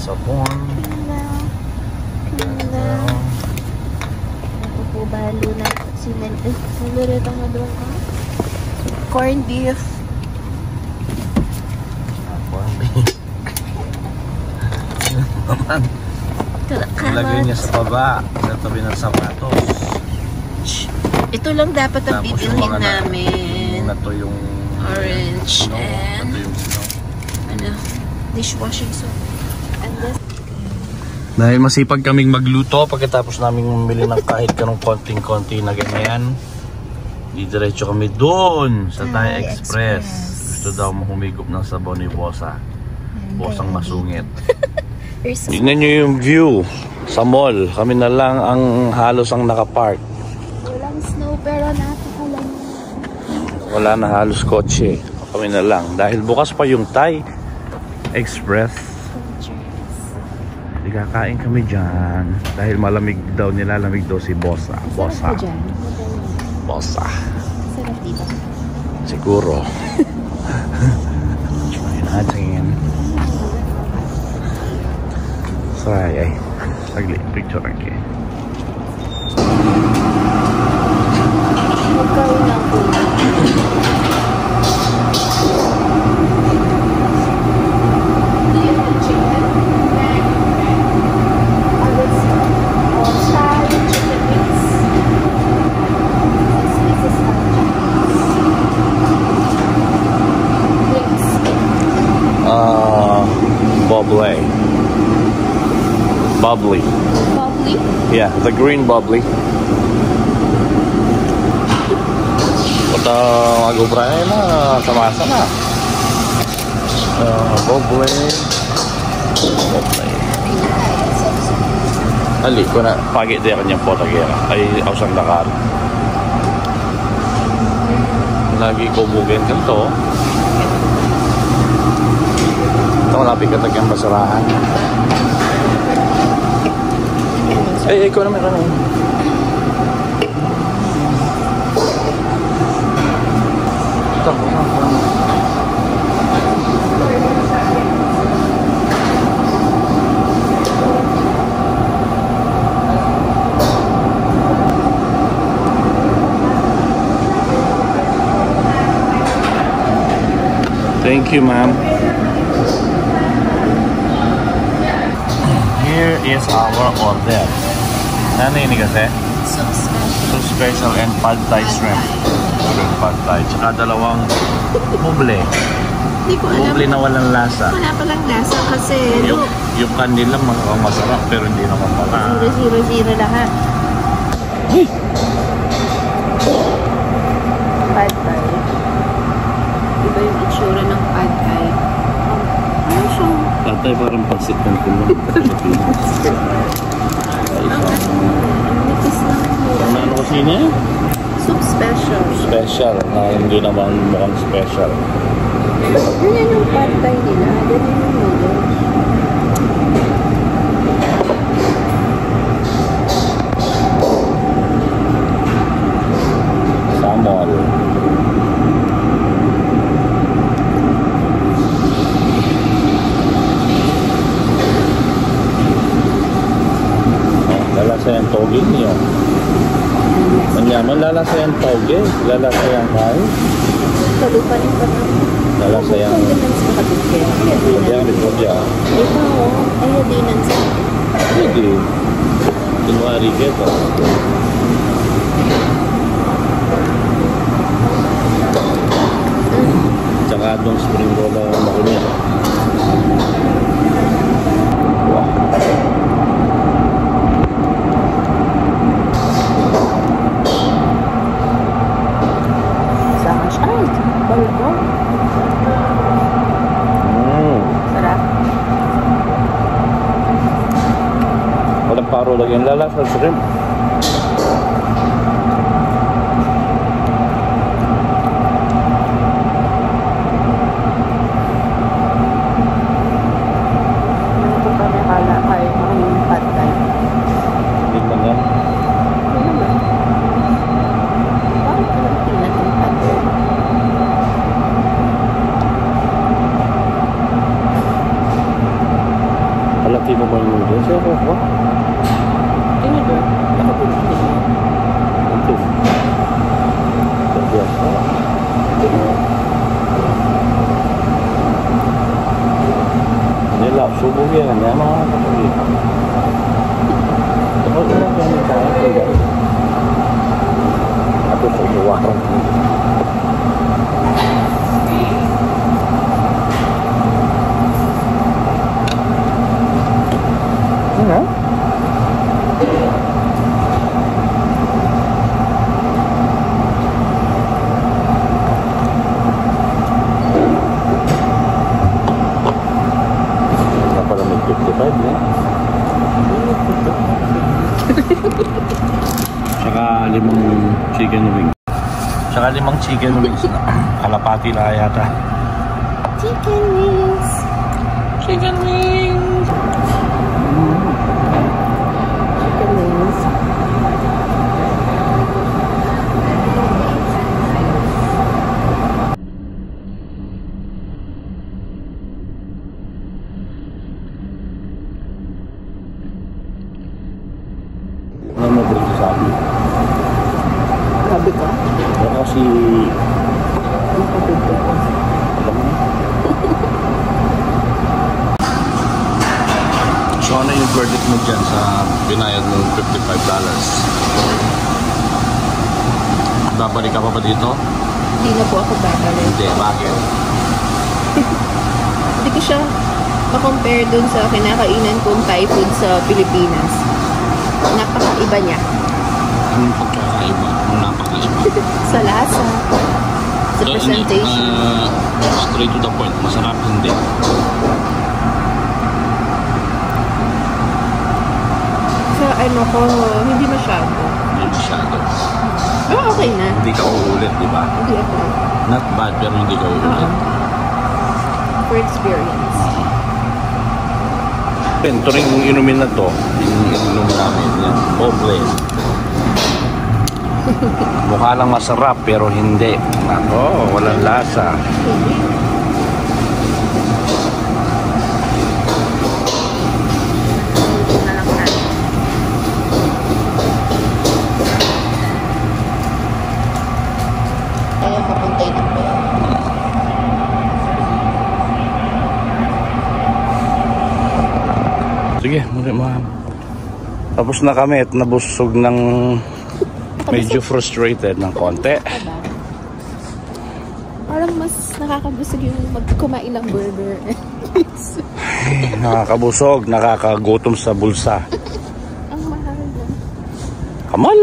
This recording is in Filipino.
sabon. Balo na sinan. Nalirito nga doon ka. Corned beef. Corned beef. Naman. Ilagay niya sa baba. Sa tabi ng sapatos. Ito lang dapat ang bibilhin namin. Na to yung orange and yung ano, dishwashing soap. And this. Dahil masipag kaming magluto pagkatapos naming mamili ng kahit kanong konting-konti na ganyan, didiretso kami doon sa Thai Express. Gusto daw humigop ng sabon ni Bosa. Bosang masungit. Tingnan nyo yung view sa mall. Kami na lang ang halos ang nakapark. Walang snow pero napakalamig. Wala na halos kotse. Kami na lang. Dahil bukas pa yung Thai Express. Kakain kami dyan dahil malamig daw, nilalamig daw si Bosa. Bosa. Bosa. Sarap dito. Siguro. Try natin. Sorry ay. Saglit, picture lang kayo. Magkaroon lang po. Bubbly. Bubbly. Bubbly? Yeah, the green bubbly. Kata mag-ubray na, sama-sama na. Bubbly. Bubbly. Ali ko na, pagi din kanyang potagera. Ay, ausang lakar. Lagi ko bugin kanto. Ito malapit ka tagyang basurahan. Ay, ikaw naman ka na. Ito. Thank you, ma'am. Here is our order. Ano yun kasi? So special and pad thai shrimp. Pad thai. Tsaka dalawang buble. Hindi ko alam. Buble na walang lasa. Wala palang lasa kasi yung kanila masarap pero hindi naman pala. Zero lahat. Pad thai. Iba yung itsura ng pad thai. Ano siya? Tatay parang pansit ng kulong. Ano kasi niya? Soup special. Special na hindi naman mukhang special. Ganyan yung pad thai nila. Ganyan yung noodles. Samol. Lalasa yung toge niyo. Manyaman, lalasa yung toge. Lalasa yung kai. Kalupan yung parang. Lalasa yung Pwede. Ito, ayodinan sa Pwede. Tinwari keto. Tsaka doon spring roll na makunin. Wow. sarap. Walang paro lagi yung lalasa sa shrimp. lang yan, mga kapatid. Tapos na lang yan tayo, guys. Tapos sa iwakan. Ano? Napalamig 55 na. Tsaka limang chicken wings. Tsaka limang chicken wings na. Kalapati na yata. Chicken wings. Chicken wings. Chicken wings. Ano mo bring sabi? Sabi ka? Kasi Nakapit ka. so ano yung verdict mo dyan sa binayad mo $55? Babalik ka pa ba dito? Hindi na po ako babalik. Hindi, bakit? Hindi ko siya ma-compare dun sa kinakainan kong Thai food sa Pilipinas. Napakaiba niya. Anong pagkakaiba? Anong napakaiba? Sa lasa. Sa So, presentation. straight to the point. Masarap hindi. Sa ano ko, hindi masyado. Hindi masyado. Oh, okay na. Hindi ka uulit, di ba? Hindi ako. Not bad, pero hindi ka uulit. For experience. Ito rin yung inumin na to. Inumin namin. Yan. Pobre. Mukha lang masarap, pero hindi. Nako, walang lasa. Ayaw papuntay ng pera. Sige, muli ma'am. Tapos na kami at nabusog ng medyo frustrated ng konti. Parang mas nakakabusog yung magkumain ng burger. Nakakabusog, nakakagutom sa bulsa. Ang mahal na. Kamal!